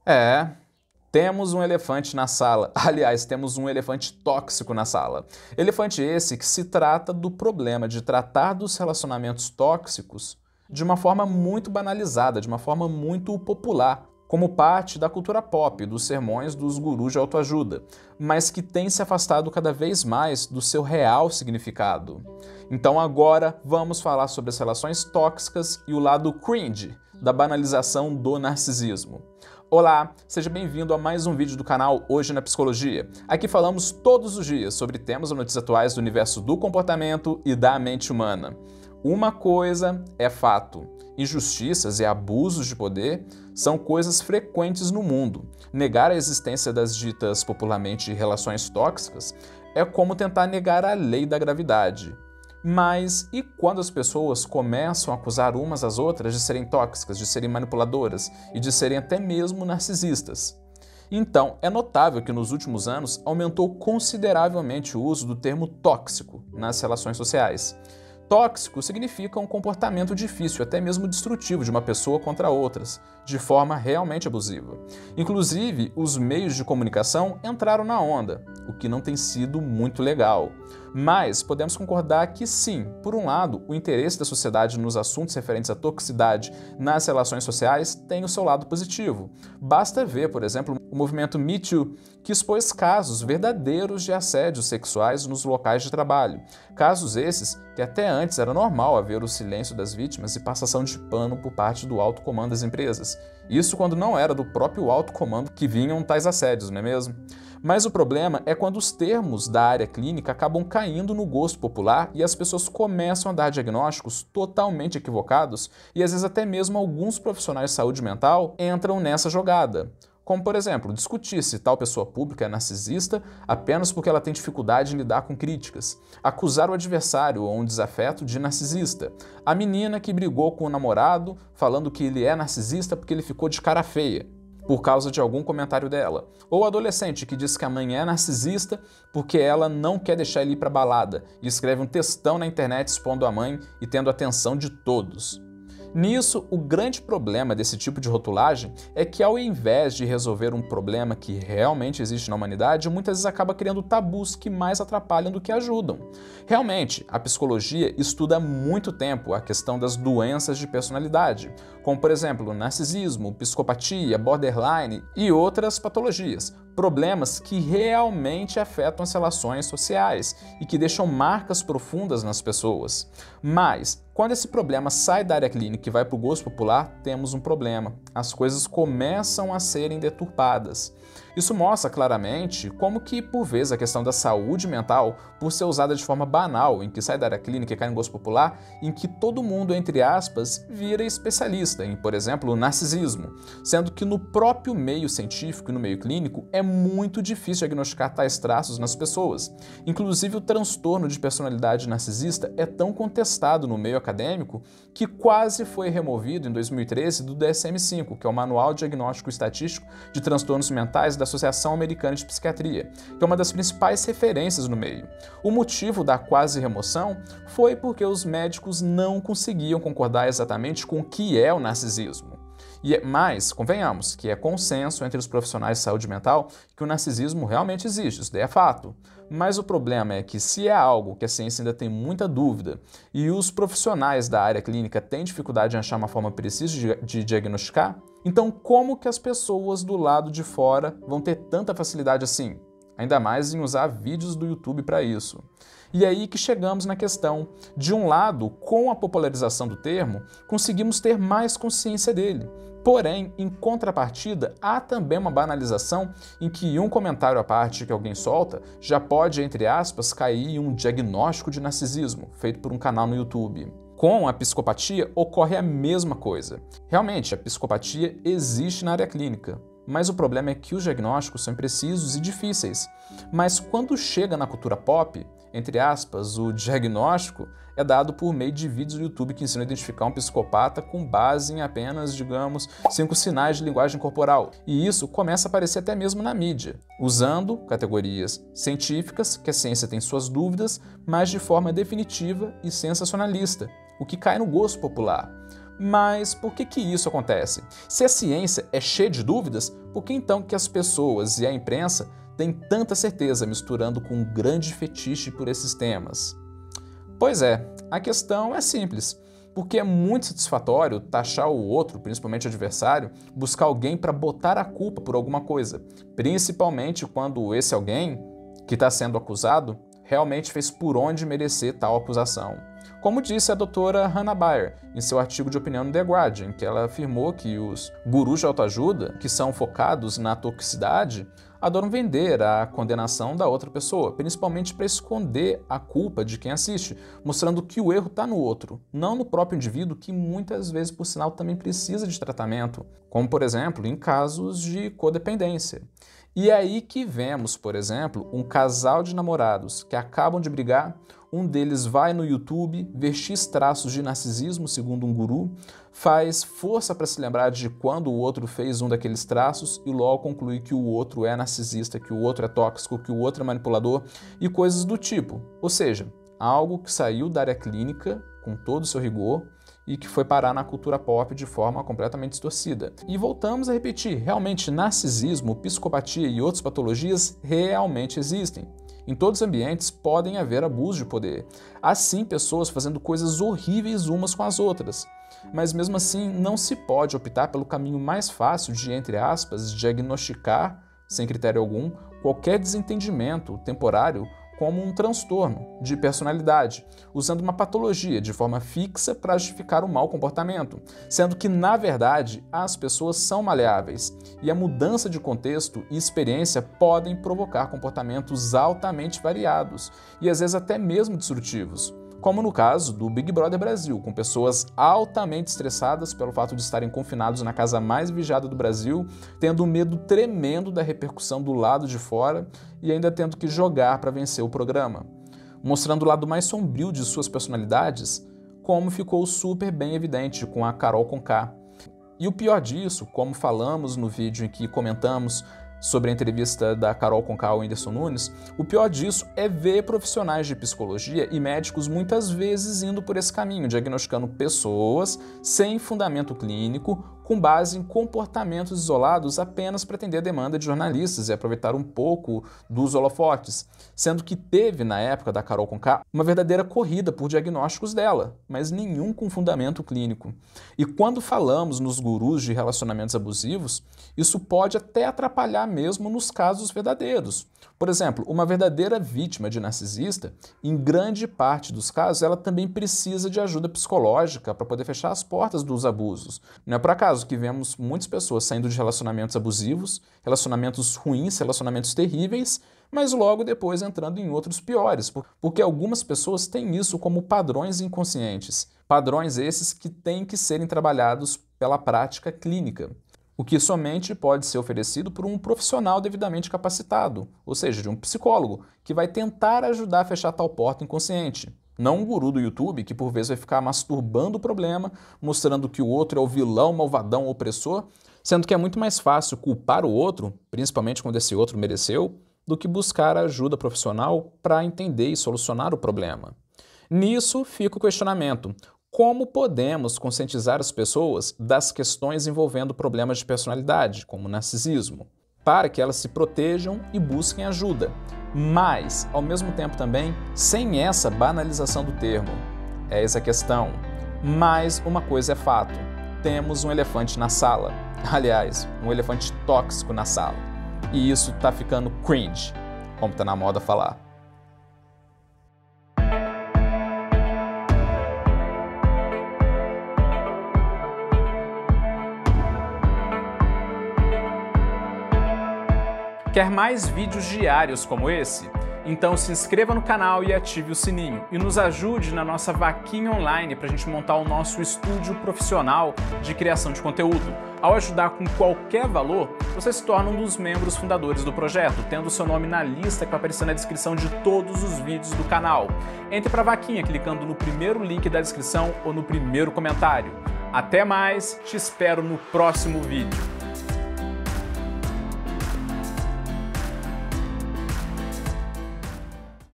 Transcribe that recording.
É, temos um elefante na sala. Aliás, temos um elefante tóxico na sala. Elefante esse que se trata do problema de tratar dos relacionamentos tóxicos de uma forma muito banalizada, de uma forma muito popular, como parte da cultura pop, dos sermões dos gurus de autoajuda, mas que tem se afastado cada vez mais do seu real significado. Então agora vamos falar sobre as relações tóxicas e o lado cringe da banalização do narcisismo. Olá, seja bem-vindo a mais um vídeo do canal Hoje na Psicologia. Aqui falamos todos os dias sobre temas ou notícias atuais do universo do comportamento e da mente humana. Uma coisa é fato: injustiças e abusos de poder são coisas frequentes no mundo. Negar a existência das ditas popularmente relações tóxicas é como tentar negar a lei da gravidade. Mas e quando as pessoas começam a acusar umas às outras de serem tóxicas, de serem manipuladoras e de serem até mesmo narcisistas? Então, é notável que nos últimos anos aumentou consideravelmente o uso do termo tóxico nas relações sociais. Tóxico significa um comportamento difícil, até mesmo destrutivo de uma pessoa contra outras, de forma realmente abusiva. Inclusive, os meios de comunicação entraram na onda, o que não tem sido muito legal. Mas podemos concordar que sim, por um lado, o interesse da sociedade nos assuntos referentes à toxicidade nas relações sociais tem o seu lado positivo. Basta ver, por exemplo, o movimento Me Too, que expôs casos verdadeiros de assédios sexuais nos locais de trabalho. Casos esses que até antes era normal haver o silêncio das vítimas e passação de pano por parte do alto comando das empresas. Isso quando não era do próprio alto comando que vinham tais assédios, não é mesmo? Mas o problema é quando os termos da área clínica acabam caindo no gosto popular e as pessoas começam a dar diagnósticos totalmente equivocados e às vezes até mesmo alguns profissionais de saúde mental entram nessa jogada. Como, por exemplo, discutir se tal pessoa pública é narcisista apenas porque ela tem dificuldade em lidar com críticas. Acusar o adversário ou um desafeto de narcisista. A menina que brigou com o namorado falando que ele é narcisista porque ele ficou de cara feia, por causa de algum comentário dela. Ou o adolescente que diz que a mãe é narcisista porque ela não quer deixar ele ir pra balada e escreve um textão na internet expondo a mãe e tendo a atenção de todos. Nisso, o grande problema desse tipo de rotulagem é que, ao invés de resolver um problema que realmente existe na humanidade, muitas vezes acaba criando tabus que mais atrapalham do que ajudam. Realmente, a psicologia estuda há muito tempo a questão das doenças de personalidade, como, por exemplo, narcisismo, psicopatia, borderline e outras patologias. Problemas que realmente afetam as relações sociais e que deixam marcas profundas nas pessoas. Mas, quando esse problema sai da área clínica e vai para o gosto popular, temos um problema. As coisas começam a serem deturpadas. Isso mostra claramente como que, por vezes, a questão da saúde mental, por ser usada de forma banal, em que sai da área clínica e cai no gosto popular, em que todo mundo, entre aspas, vira especialista em, por exemplo, narcisismo, sendo que no próprio meio científico e no meio clínico é muito difícil diagnosticar tais traços nas pessoas. Inclusive, o transtorno de personalidade narcisista é tão contestado no meio acadêmico que quase foi removido em 2013 do DSM-5, que é o Manual Diagnóstico Estatístico de Transtornos Mentais da Associação Americana de Psiquiatria, que é uma das principais referências no meio. O motivo da quase remoção foi porque os médicos não conseguiam concordar exatamente com o que é o narcisismo. Mas, convenhamos, que é consenso entre os profissionais de saúde mental que o narcisismo realmente existe, isso daí é fato. Mas o problema é que, se é algo que a ciência ainda tem muita dúvida e os profissionais da área clínica têm dificuldade em achar uma forma precisa de diagnosticar, então como que as pessoas do lado de fora vão ter tanta facilidade assim? Ainda mais em usar vídeos do YouTube para isso. E é aí que chegamos na questão. De um lado, com a popularização do termo, conseguimos ter mais consciência dele. Porém, em contrapartida, há também uma banalização em que um comentário à parte que alguém solta já pode, entre aspas, cair em um diagnóstico de narcisismo, feito por um canal no YouTube. Com a psicopatia, ocorre a mesma coisa. Realmente, a psicopatia existe na área clínica, mas o problema é que os diagnósticos são imprecisos e difíceis. Mas quando chega na cultura pop, entre aspas, o diagnóstico é dado por meio de vídeos do YouTube que ensinam a identificar um psicopata com base em apenas, digamos, 5 sinais de linguagem corporal. E isso começa a aparecer até mesmo na mídia, usando categorias científicas, que a ciência tem suas dúvidas, mas de forma definitiva e sensacionalista, o que cai no gosto popular. Mas por que isso acontece? Se a ciência é cheia de dúvidas, por que então que as pessoas e a imprensa têm tanta certeza misturando com um grande fetiche por esses temas? Pois é, a questão é simples. Porque é muito satisfatório taxar o outro, principalmente o adversário, buscar alguém para botar a culpa por alguma coisa, principalmente quando esse alguém que está sendo acusado realmente fez por onde merecer tal acusação. Como disse a doutora Hannah Bayer em seu artigo de opinião no The Guardian, que ela afirmou que os gurus de autoajuda, que são focados na toxicidade, adoram vender a condenação da outra pessoa, principalmente para esconder a culpa de quem assiste, mostrando que o erro está no outro, não no próprio indivíduo, que muitas vezes, por sinal, também precisa de tratamento, como, por exemplo, em casos de codependência. E é aí que vemos, por exemplo, um casal de namorados que acabam de brigar, um deles vai no YouTube ver X traços de narcisismo, segundo um guru, faz força para se lembrar de quando o outro fez um daqueles traços e logo conclui que o outro é narcisista, que o outro é tóxico, que o outro é manipulador e coisas do tipo. Ou seja, algo que saiu da área clínica com todo o seu rigor e que foi parar na cultura pop de forma completamente distorcida. E voltamos a repetir, realmente narcisismo, psicopatia e outras patologias realmente existem. Em todos os ambientes podem haver abuso de poder. Há sim pessoas fazendo coisas horríveis umas com as outras. Mas mesmo assim não se pode optar pelo caminho mais fácil de, entre aspas, diagnosticar, sem critério algum, qualquer desentendimento temporário como um transtorno de personalidade, usando uma patologia de forma fixa para justificar o mau comportamento, sendo que, na verdade, as pessoas são maleáveis e a mudança de contexto e experiência podem provocar comportamentos altamente variados e às vezes até mesmo destrutivos. Como no caso do Big Brother Brasil, com pessoas altamente estressadas pelo fato de estarem confinados na casa mais vigiada do Brasil, tendo um medo tremendo da repercussão do lado de fora e ainda tendo que jogar para vencer o programa, mostrando o lado mais sombrio de suas personalidades, como ficou super bem evidente com a Carol Conká. E o pior disso, como falamos no vídeo em que comentamos sobre a entrevista da Carol Conká ao Whindersson Nunes, o pior disso é ver profissionais de psicologia e médicos muitas vezes indo por esse caminho, diagnosticando pessoas sem fundamento clínico, com base em comportamentos isolados apenas para atender a demanda de jornalistas e aproveitar um pouco dos holofotes, sendo que teve, na época da Carol Conká, uma verdadeira corrida por diagnósticos dela, mas nenhum com fundamento clínico. E quando falamos nos gurus de relacionamentos abusivos, isso pode até atrapalhar mesmo nos casos verdadeiros. Por exemplo, uma verdadeira vítima de narcisista, em grande parte dos casos, ela também precisa de ajuda psicológica para poder fechar as portas dos abusos. Não é por acaso que vemos muitas pessoas saindo de relacionamentos abusivos, relacionamentos ruins, relacionamentos terríveis, mas logo depois entrando em outros piores, porque algumas pessoas têm isso como padrões inconscientes. Padrões esses que têm que serem trabalhados pela prática clínica, o que somente pode ser oferecido por um profissional devidamente capacitado, ou seja, de um psicólogo, que vai tentar ajudar a fechar tal porta inconsciente. Não um guru do YouTube que por vezes vai ficar masturbando o problema, mostrando que o outro é o vilão, malvadão, opressor, sendo que é muito mais fácil culpar o outro, principalmente quando esse outro mereceu, do que buscar ajuda profissional para entender e solucionar o problema. Nisso fica o questionamento: como podemos conscientizar as pessoas das questões envolvendo problemas de personalidade, como narcisismo, para que elas se protejam e busquem ajuda, mas, ao mesmo tempo também, sem essa banalização do termo? Essa é a questão. Mas uma coisa é fato: temos um elefante na sala. Aliás, um elefante tóxico na sala. E isso tá ficando cringe, como tá na moda falar. Quer mais vídeos diários como esse? Então se inscreva no canal e ative o sininho. E nos ajude na nossa vaquinha online para a gente montar o nosso estúdio profissional de criação de conteúdo. Ao ajudar com qualquer valor, você se torna um dos membros fundadores do projeto, tendo o seu nome na lista que vai aparecer na descrição de todos os vídeos do canal. Entre para a vaquinha clicando no primeiro link da descrição ou no primeiro comentário. Até mais, te espero no próximo vídeo.